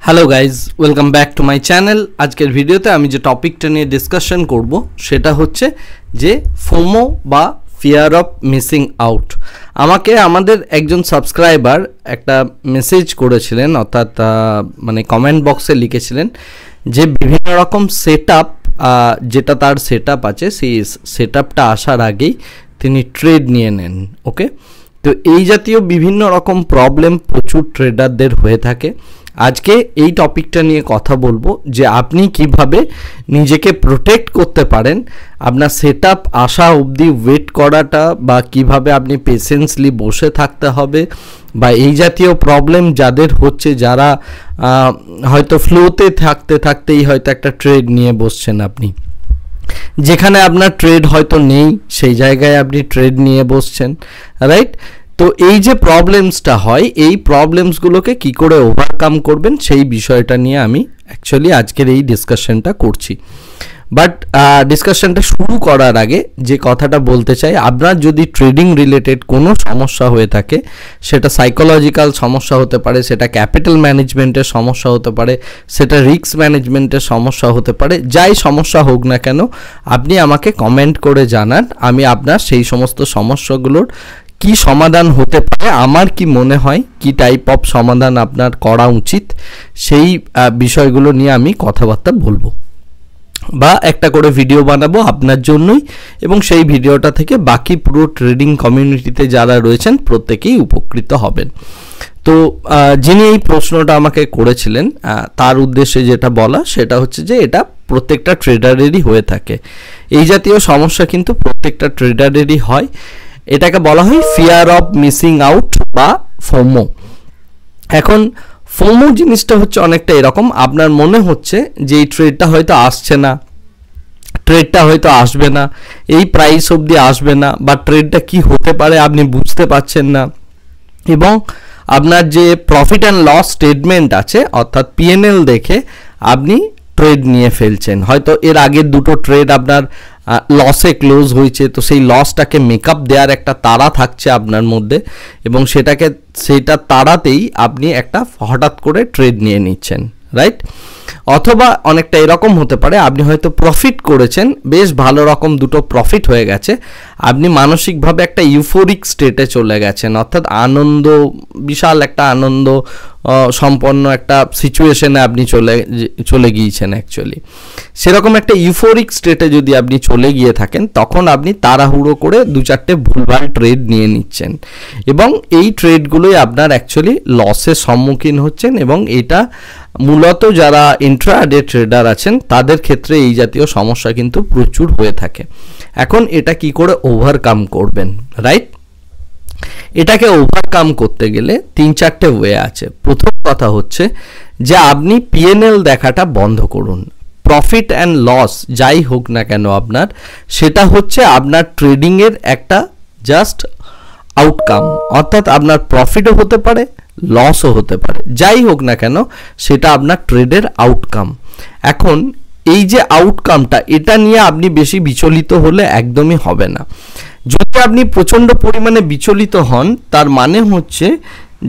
Hello guys, welcome back to my channel. আজকের ভিডিওতে আমি যে টপিকটা নিয়ে ডিসকাশন করব সেটা হচ্ছে যে ফোমো বা ফিয়ার অফ মিসিং আউট। আমাকে আমাদের একজন সাবস্ক্রাইবার একটা মেসেজ করেছিলেন, অর্থাৎ মানে কমেন্ট বক্সে লিখেছিলেন যে বিভিন্ন রকম সেট আপ, যেটা তার সেট আপ আছে সেই সেট আপটা আসার আগেই তিনি ট্রেড নিয়ে নেন। ওকে, তো এই জাতীয় বিভিন্ন রকম প্রবলেম প্রচুর ট্রেডারদের হয়ে থাকে। আজকে এই টপিকটা নিয়ে কথা বলবো যে আপনি কিভাবে নিজেকে প্রোটেক্ট করতে পারেন, আপনার সেট আপ আসা অবধি ওয়েট করাটা, বা কিভাবে আপনি পেশেন্সলি বসে থাকতে হবে, বা এই জাতীয় প্রবলেম যাদের হচ্ছে, যারা হয়তো ফ্লোতে থাকতে থাকতেই হয়তো একটা ট্রেড নিয়ে বসছেন, আপনি যেখানে আপনার ট্রেড হয়তো নেই সেই জায়গায় আপনি ট্রেড নিয়ে বসছেন, রাইট? তো এই যে প্রবলেমসটা হয়, এই প্রবলেমসগুলোকে কি করে ওভারকাম করবেন সেই বিষয়টা নিয়ে আমি অ্যাকচুয়ালি আজকের এই ডিসকাশনটা করছি। বাট ডিসকাশনটা শুরু করার আগে যে কথাটা বলতে চাই, আপনার যদি ট্রেডিং রিলেটেড কোনো সমস্যা হয়ে থাকে, সেটা সাইকোলজিক্যাল সমস্যা হতে পারে, সেটা ক্যাপিটাল ম্যানেজমেন্টের সমস্যা হতে পারে, সেটা রিস্ক ম্যানেজমেন্টের সমস্যা হতে পারে, যাই সমস্যা হোক না কেন আপনি আমাকে কমেন্ট করে জানান। আমি আপনার সেই সমস্ত সমস্যাগুলোর কি সমাধান হতে পারে, আমার কি মনে হয় কি টাইপ অফ সমাধান আপনার করা উচিত, সেই বিষয়গুলো নিয়ে আমি কথাবার্তা বলবো, বা একটা করে ভিডিও বানাবো আপনার জন্যই, এবং সেই ভিডিওটা থেকে বাকি পুরো ট্রেডিং কমিউনিটিতে যারা রয়েছেন প্রত্যেকেই উপকৃত হবেন। তো যিনি এই প্রশ্নটা আমাকে করেছিলেন তার উদ্দেশ্যে যেটা বলা সেটা হচ্ছে যে এটা প্রত্যেকটা ট্রেডারেরই হয়ে থাকে। এই জাতীয় সমস্যা কিন্তু প্রত্যেকটা ট্রেডারেরই হয়। এটাকে বলা হয় ফিয়ার অফ মিসিং আউট বা ফোমো। এখন ফোমো জিনিসটা হচ্ছে অনেকটা এরকম, আপনার মনে হচ্ছে যে এই ট্রেডটা হয়তো আসছে না, ট্রেডটা হয়তো আসবে না, এই প্রাইস অবধি আসবে না, বা ট্রেডটা কি হতে পারে আপনি বুঝতে পারছেন না, এবং আপনার যে প্রফিট অ্যান্ড লস স্টেটমেন্ট আছে অর্থাৎ পিএনএল দেখে আপনি ট্রেড নিয়ে ফেলছেন। হয়তো এর আগের দুটো ট্রেড আপনার লসে ক্লোজ হয়েছে, তো সেই লসটাকে মেকআপ দেওয়ার একটা তাড়া থাকছে আপনার মধ্যে, এবং সেইটা তাড়াতেই আপনি একটা হঠাৎ করে ট্রেড নিয়ে নিচ্ছেন, রাইট? অথবা অনেকটা এরকম হতে পারে, আপনি হয়তো প্রফিট করেছেন, বেশ ভালো রকম দুটো প্রফিট হয়ে গেছে, আপনি মানসিকভাবে একটা ইউফোরিক স্টেটে চলে গেছেন, অর্থাৎ আনন্দ, বিশাল একটা আনন্দ সম্পন্ন একটা সিচুয়েশনে আপনি চলে গিয়েছেন। অ্যাকচুয়ালি সেরকম একটা ইউফোরিক স্টেটে যদি আপনি চলে গিয়ে থাকেন, তখন আপনি তাড়াহুড়ো করে দু চারটে ভুলভাল ট্রেড নিয়ে নিচ্ছেন, এবং এই ট্রেডগুলোই আপনার অ্যাকচুয়ালি লসের সম্মুখীন হচ্ছেন, এবং এটা মূলত যারা ইন্ট্রাডে ট্রেডার আছেন তাদের ক্ষেত্রে এই জাতীয় সমস্যা কিন্তু প্রচুর হয়ে থাকে। এখন এটা কি করে ওভারকাম করবেন, রাইট? এটাকে ওভারকাম করতে গেলে তিন চারটে ওয়ে আছে। প্রথম কথা হচ্ছে যে আপনি পিএনএল দেখাটা বন্ধ করুন। প্রফিট অ্যান্ড লস যাই হোক না কেন আপনার, সেটা হচ্ছে আপনার ট্রেডিংয়ের একটা জাস্ট আউটকাম, অর্থাৎ আপনার প্রফিটও হতে পারে, লসও হতে পারে, যাই হোক না কেন সেটা আপনার ট্রেডের আউটকাম। এখন এই যে আউটকামটা, এটা নিয়ে আপনি বেশি বিচলিত হলে একদমই হবে না। যদি আপনি প্রচণ্ড পরিমাণে বিচলিত হন, তার মানে হচ্ছে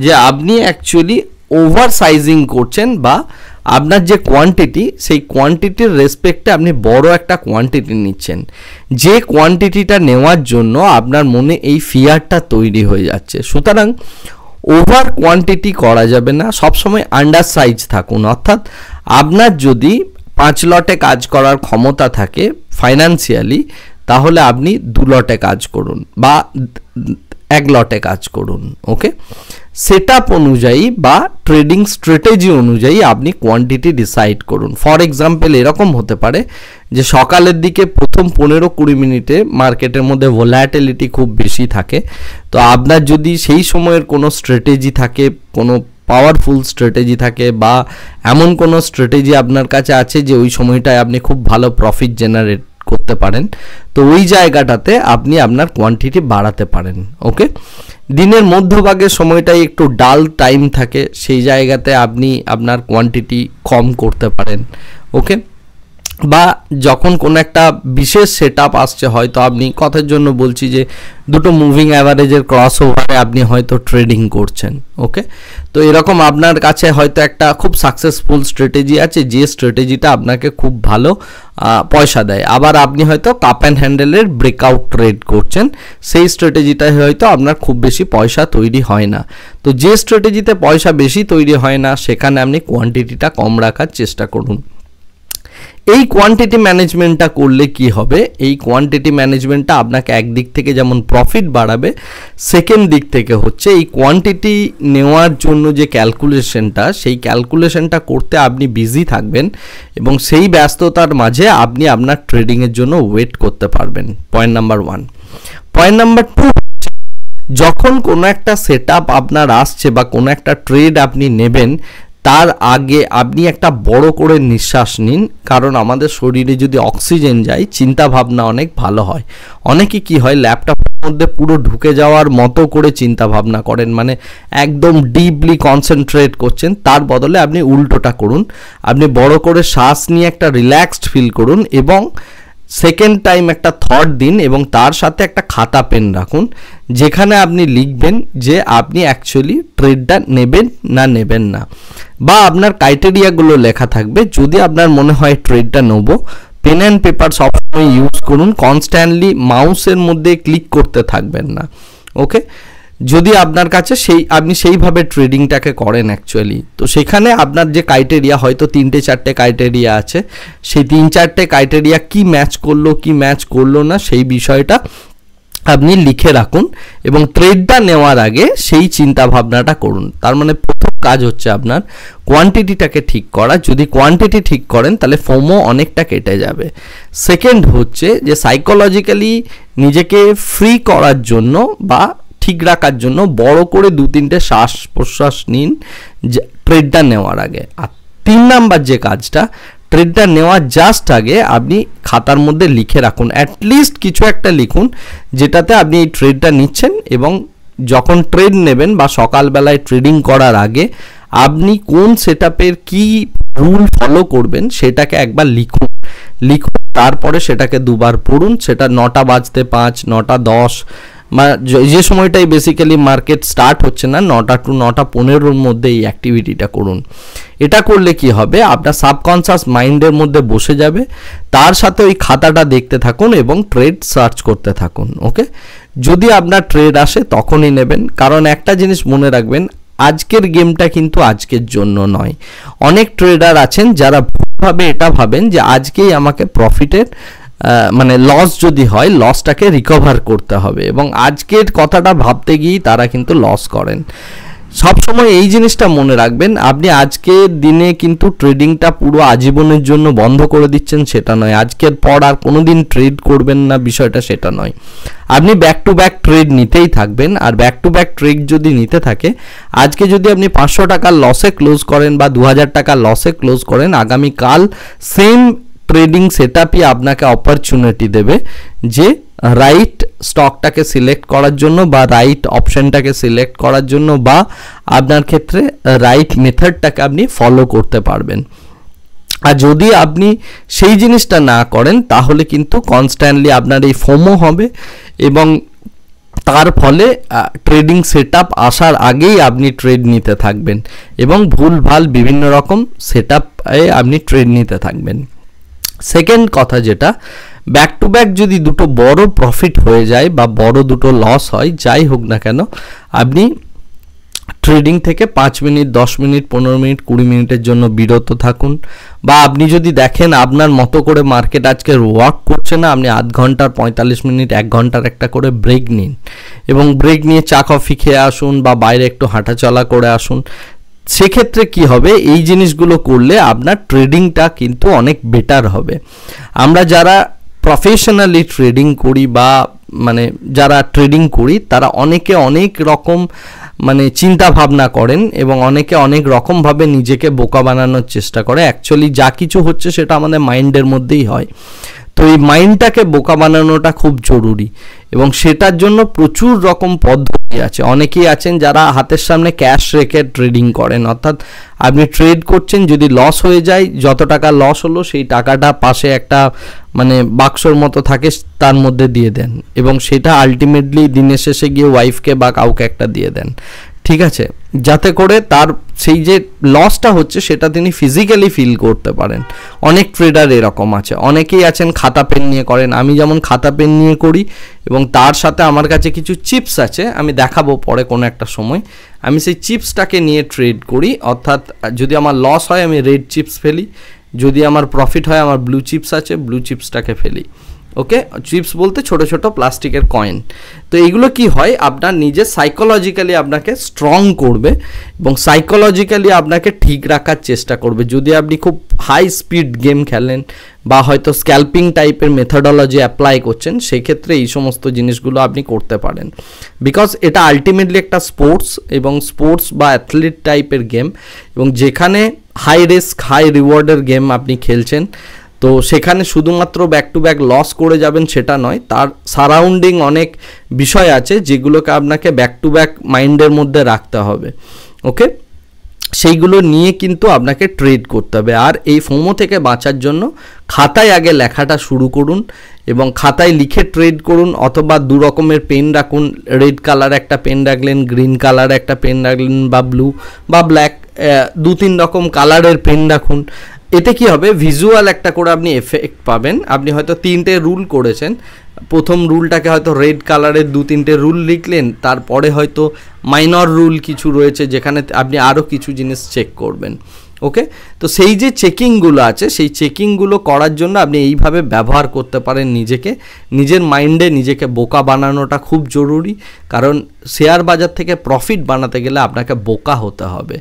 যে আপনি অ্যাকচুয়ালি ওভার সাইজিং করছেন, বা আপনার যে কোয়ান্টিটি সেই কোয়ান্টিটির রেসপেক্টে আপনি বড় একটা কোয়ান্টিটি নিচ্ছেন, যে কোয়ান্টিটিটা নেওয়ার জন্য আপনার মনে এই ফিয়ারটা তৈরি হয়ে যাচ্ছে। সুতরাং ওভার কোয়ান্টিটি করা যাবে না, সবসময় আন্ডার সাইজ থাকুন। অর্থাৎ আপনার যদি 5 লটে কাজ করার ক্ষমতা থাকে ফাইন্যান্সিয়ালি, তাহলে আপনি 2 লটে কাজ করুন বা 1 লটে কাজ করুন। ওকে, সেট আপ অনুযায়ী বা ট্রেডিং স্ট্র্যাটেজি অনুযায়ী আপনি কোয়ান্টিটি ডিসাইড করুন। ফর এক্সাম্পল এরকম হতে পারে যে সকালের দিকে প্রথম 15-20 মিনিটে মার্কেটের মধ্যে ভোলাটিলিটি খুব বেশি থাকে, তো আপনার যদি সেই সময়ের কোনো স্ট্র্যাটেজি থাকে, কোনো পাওয়ারফুল স্ট্র্যাটেজি থাকে, বা এমন কোনো স্ট্র্যাটেজি আপনার কাছে আছে যে ওই সময়টায় আপনি খুব ভালো প্রফিট জেনারেট করতে পারেন, তো ওই জায়গাটাতে আপনি আপনার কোয়ান্টিটি বাড়াতে পারেন। ওকে, দিনের মধ্যভাগের সময়টাই একটু ডাল টাইম থাকে, সেই জায়গাতে আপনি আপনার কোয়ান্টিটি কম করতে পারেন। ওকে, বা যখন কোনো একটা বিশেষ সেটআপ আসছে, হয়তো আপনি কথার জন্য বলছি যে দুটো মুভিং অ্যাভারেজের ক্রস ওভারে আপনি হয়তো ট্রেডিং করছেন, ওকে। তো এরকম আপনার কাছে হয়তো একটা খুব সাকসেসফুল স্ট্র্যাটেজি আছে, যে স্ট্র্যাটেজিটা আপনাকে খুব ভালো পয়সা দেয়। আবার আপনি হয়তো কাপ অ্যান্ড হ্যান্ডেলের ব্রেকআউট ট্রেড করছেন, সেই স্ট্র্যাটেজিটায় হয়তো আপনার খুব বেশি পয়সা তৈরি হয় না। তো যে স্ট্র্যাটেজিতে পয়সা বেশি তৈরি হয় না সেখানে আপনি কোয়ান্টিটিটা কম রাখার চেষ্টা করুন। এই কোয়ান্টিটি ম্যানেজমেন্টটা করলে কি হবে, এই কোয়ান্টিটি ম্যানেজমেন্টটা আপনাকে একদিক থেকে যেমন প্রফিট বাড়াবে, সেকেন্ড দিক থেকে হচ্ছে এই কোয়ান্টিটি নেওয়ার জন্য যে ক্যালকুলেশনটা, সেই ক্যালকুলেশনটা করতে আপনি বিজি থাকবেন এবং সেই ব্যস্ততার মাঝে আপনি আপনার ট্রেডিংয়ের জন্য ওয়েট করতে পারবেন। Point number 1। পয়েন্ট নাম্বার 2, যখন কোনো একটা সেটআপ আপনার আসছে বা কোনো একটা ট্রেড আপনি নেবেন, তার আগে আপনি একটা বড় করে নিঃশ্বাস নিন, কারণ আমাদের শরীরে যদি অক্সিজেন যায় চিন্তা ভাবনা অনেক ভালো হয়। অনেকে কি হয়, ল্যাপটপের মধ্যে পুরো ঢুকে যাওয়ার মতো করে চিন্তা ভাবনা করেন, মানে একদম ডিপলি কনসেন্ট্রেট করছেন। তার বদলে আপনি উল্টোটা করুন, আপনি বড় করে শ্বাস নিয়ে একটা রিল্যাক্সড ফিল করুন এবং সেকেন্ড টাইম একটা থট দিন এবং তার সাথে একটা খাতা পেন রাখুন, যেখানে আপনি লিখবেন যে আপনি অ্যাকচুয়ালি ট্রেডটা নেবেন না নেবেন না, বা আপনার ক্রাইটেরিয়াগুলো লেখা থাকবে। যদি আপনার মনে হয় ট্রেডটা নেব, পেন অ্যান্ড পেপার সবসময় ইউজ করুন, কনস্ট্যান্টলি মাউসের মধ্যে ক্লিক করতে থাকবেন না, ওকে। যদি আপনার কাছে আপনি সেইভাবে ট্রেডিংটাকে করেন অ্যাকচুয়ালি, তো সেখানে আপনার যে ক্রাইটেরিয়া হয়তো 3-4টে ক্রাইটেরিয়া আছে, সেই 3-4টে ক্রাইটেরিয়া কি ম্যাচ করলো কি ম্যাচ করলো না সেই বিষয়টা আপনি লিখে রাখুন এবং ট্রেডটা নেওয়ার আগে সেই চিন্তা ভাবনাটা করুন। তার মানে প্রথম কাজ হচ্ছে আপনার কোয়ান্টিটিটাকে ঠিক করা। যদি কোয়ান্টিটি ঠিক করেন তাহলে ফোমো অনেকটা কেটে যাবে। সেকেন্ড হচ্ছে যে সাইকোলজিক্যালি নিজেকে ফ্রি করার জন্য বা ঠিক রাখার জন্য বড় করে 2-3টে শ্বাস প্রশ্বাস নিন ট্রেডটা নেওয়ার আগে। আর 3 নাম্বার যে কাজটা, ট্রেডটা নেওয়ার জাস্ট আগে আপনি খাতার মধ্যে লিখে রাখুন, অ্যাটলিস্ট কিছু একটা লিখুন যেটাতে আপনি এই ট্রেডটা নিচ্ছেন এবং যখন ট্রেড নেবেন বা সকালবেলায় ট্রেডিং করার আগে আপনি কোন সেটআপের কি রুল ফলো করবেন সেটাকে একবার লিখুন। তারপরে সেটাকে দুবার পড়ুন, সেটা 9টা বাজতে 5, 9টা 10 যে সময়টাই বেসিক্যালি মার্কেট স্টার্ট হচ্ছে না, 9টা টু 9টা 15-র মধ্যে এই অ্যাক্টিভিটিটা করুন। এটা করলে কি হবে, আপনার সাবকনসিয়াস মাইন্ডের মধ্যে বসে যাবে, তার সাথে ওই খাতাটা দেখতে থাকুন এবং ট্রেড সার্চ করতে থাকুন, ওকে। যদি আপনার ট্রেড আসে তখনই নেবেন, কারণ একটা জিনিস মনে রাখবেন, আজকের গেমটা কিন্তু আজকের জন্য নয়। অনেক ট্রেডার আছেন যারা ভুলভাবে এটা ভাবেন যে আজকেই আমাকে প্রফিটের মানে লস যদি হয় লসটাকে রিকভার করতে হবে এবং আজকের কথাটা ভাবতে গিয়েই তারা কিন্তু লস করেন। সবসময় এই জিনিসটা মনে রাখবেন, আপনি আজকের দিনে কিন্তু ট্রেডিংটা পুরো আজীবনের জন্য বন্ধ করে দিচ্ছেন সেটা নয়, আজকের পর আর কোনো দিন ট্রেড করবেন না বিষয়টা সেটা নয়। আপনি ব্যাক টু ব্যাক ট্রেড নিতেই থাকবেন, আর ব্যাক টু ব্যাক ট্রেড যদি নিতে থাকে, আজকে যদি আপনি 500 টাকার লসে ক্লোজ করেন বা 2000 টাকার লসে ক্লোজ করেন, আগামীকাল সেম ট্রেডিং সেটআপই আপনাকে অপরচুনিটি দেবে যে রাইট স্টকটাকে সিলেক্ট করার জন্য বা রাইট অপশনটাকে সিলেক্ট করার জন্য বা আপনার ক্ষেত্রে রাইট মেথডটাকে আপনি ফলো করতে পারবেন। আর যদি আপনি সেই জিনিসটা না করেন তাহলে কিন্তু কনস্ট্যান্টলি আপনার এই ফোমো হবে এবং তার ফলে ট্রেডিং সেটআপ আসার আগেই আপনি ট্রেড নিতে থাকবেন এবং ভুলভাল বিভিন্ন রকম সেটআপে আপনি ট্রেড নিতে থাকবেন। সেকেন্ড কথা যেটা, ব্যাক টু ব্যাক যদি দুটো বড় প্রফিট হয়ে যায় বা বড় দুটো লস হয়, যাই হোক না কেন, আপনি ট্রেডিং থেকে 5 মিনিট, 10 মিনিট, 15 মিনিট, 20 মিনিটের জন্য বিরত থাকুন। বা আপনি যদি দেখেন আপনার মতো করে মার্কেট আজকে ওয়ার্ক করছে না, আপনি আধ ঘন্টার 45 মিনিট, 1 ঘন্টার একটা করে ব্রেক নিন এবং ব্রেক নিয়ে চা কফি খেয়ে আসুন বা বাইরে একটু হাঁটাচলা করে আসুন। সেক্ষেত্রে কি হবে, এই জিনিসগুলো করলে আপনার ট্রেডিংটা কিন্তু অনেক বেটার হবে। আমরা যারা প্রফেশনালি ট্রেডিং করি বা মানে যারা ট্রেডিং করি তারা অনেকে অনেক রকম মানে চিন্তা ভাবনা করেন এবং অনেকে অনেক রকমভাবে নিজেকে বোকা বানানোর চেষ্টা করে। অ্যাকচুয়ালি যা কিছু হচ্ছে সেটা আমাদের মাইন্ডের মধ্যেই হয়। তো এই মাইন্ডটাকে বোকা বানানোটা খুব জরুরি, এবং সেটার জন্য প্রচুর রকম পদ্ধতি আছে। অনেকেই আছেন যারা হাতের সামনে ক্যাশ রেখে ট্রেডিং করেন, অর্থাৎ আপনি ট্রেড করছেন, যদি লস হয়ে যায়, যত টাকা লস হলো সেই টাকাটা পাশে একটা মানে বাক্সর মতো থাকে, তার মধ্যে দিয়ে দেন, এবং সেটা আলটিমেটলি দিনের শেষে গিয়ে ওয়াইফকে বা কাউকে একটা দিয়ে দেন, ঠিক আছে, যাতে করে তার সেই যে লসটা হচ্ছে সেটা তিনি ফিজিক্যালি ফিল করতে পারেন। অনেক ট্রেডার এরকম আছে, অনেকেই আছেন খাতা পেন নিয়ে করেন, আমি যেমন খাতা পেন নিয়ে করি, এবং তার সাথে আমার কাছে কিছু চিপস আছে, আমি দেখাবো পরে কোনো একটা সময়। আমি সেই চিপসটাকে নিয়ে ট্রেড করি, অর্থাৎ যদি আমার লস হয় আমি রেড চিপস ফেলি, যদি আমার প্রফিট হয় আমার ব্লু চিপস আছে, ব্লু চিপসটাকে ফেলি। ওকে, চিপস বলতে ছোট ছোট প্লাস্টিকের কয়েন। তো এইগুলো কি হয়, আপনার নিজের সাইকোলজিক্যালি আপনাকে স্ট্রং করবে এবং সাইকোলজিক্যালি আপনাকে ঠিক রাখার চেষ্টা করবে। যদি আপনি খুব হাই স্পিড গেম খেলেন বা হয়তো স্ক্যাল্পিং টাইপের মেথডোলজি অ্যাপ্লাই করছেন, সেক্ষেত্রে এই সমস্ত জিনিসগুলো আপনি করতে পারেন, বিকজ এটা আলটিমেটলি একটা স্পোর্টস, এবং স্পোর্টস বা অ্যাথলিট টাইপের গেম, এবং যেখানে হাই রিস্ক হাই রিওয়ার্ডের গেম আপনি খেলছেন, তো সেখানে শুধুমাত্র ব্যাক টু ব্যাক লস করে যাবেন সেটা নয়, তার সারাউন্ডিং অনেক বিষয় আছে যেগুলোকে আপনাকে ব্যাক টু ব্যাক মাইন্ডের মধ্যে রাখতে হবে। ওকে, সেইগুলো নিয়ে কিন্তু আপনাকে ট্রেড করতে হবে। আর এই ফোমো থেকে বাঁচার জন্য খাতায় আগে লেখাটা শুরু করুন, এবং খাতায় লিখে ট্রেড করুন, অথবা দু রকমের পেন রাখুন, রেড কালার একটা পেন রাখলেন, গ্রিন কালার একটা পেন রাখলেন, বা ব্লু বা ব্ল্যাক, 2-3 রকম কালারের পেন রাখুন। এতে কি হবে, ভিজুয়াল একটা করে আপনি এফেক্ট পাবেন। আপনি হয়তো 3টে রুল করেছেন, প্রথম রুলটাকে হয়তো রেড কালারের 2-3টে রুল লিখলেন, তারপরে হয়তো মাইনর রুল কিছু রয়েছে যেখানে আপনি আরও কিছু জিনিস চেক করবেন। ওকে, তো সেই যে চেকিংগুলো আছে, সেই চেকিংগুলো করার জন্য আপনি এইভাবে ব্যবহার করতে পারেন নিজেকে, নিজের মাইন্ডে নিজেকে বোকা বানানোটা খুব জরুরি, কারণ শেয়ার বাজার থেকে প্রফিট বানাতে গেলে আপনাকে বোকা হতে হবে।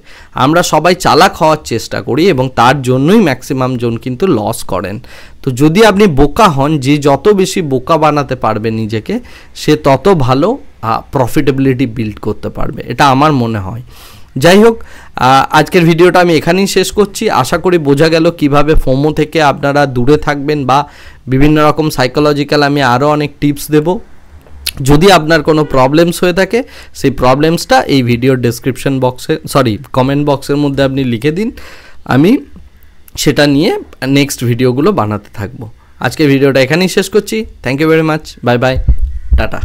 আমরা সবাই চালাক হওয়ার চেষ্টা করি, এবং তার জন্যই ম্যাক্সিমাম জন কিন্তু লস করেন। তো যদি আপনি বোকা হন, যে যত বেশি বোকা বানাতে পারবে নিজেকে, সে তত ভালো প্রফিটেবিলিটি বিল্ড করতে পারবে, এটা আমার মনে হয়। যাই হোক, আজকের ভিডিওটা আমি এখানেই শেষ করছি। আশা করি বোঝা গেল কিভাবে ফোমো থেকে আপনারা দূরে থাকবেন, বা বিভিন্ন রকম সাইকোলজিক্যাল আমি আরও অনেক টিপস দেব। যদি আপনার কোনো প্রবলেমস হয়ে থাকে, সেই প্রবলেমসটা এই ভিডিওর ডেসক্রিপশন বক্সে কমেন্ট বক্সের মধ্যে আপনি লিখে দিন, আমি সেটা নিয়ে নেক্সট ভিডিওগুলো বানাতে থাকবো। আজকের ভিডিওটা এখানেই শেষ করছি। Thank you very much, bye bye, tata.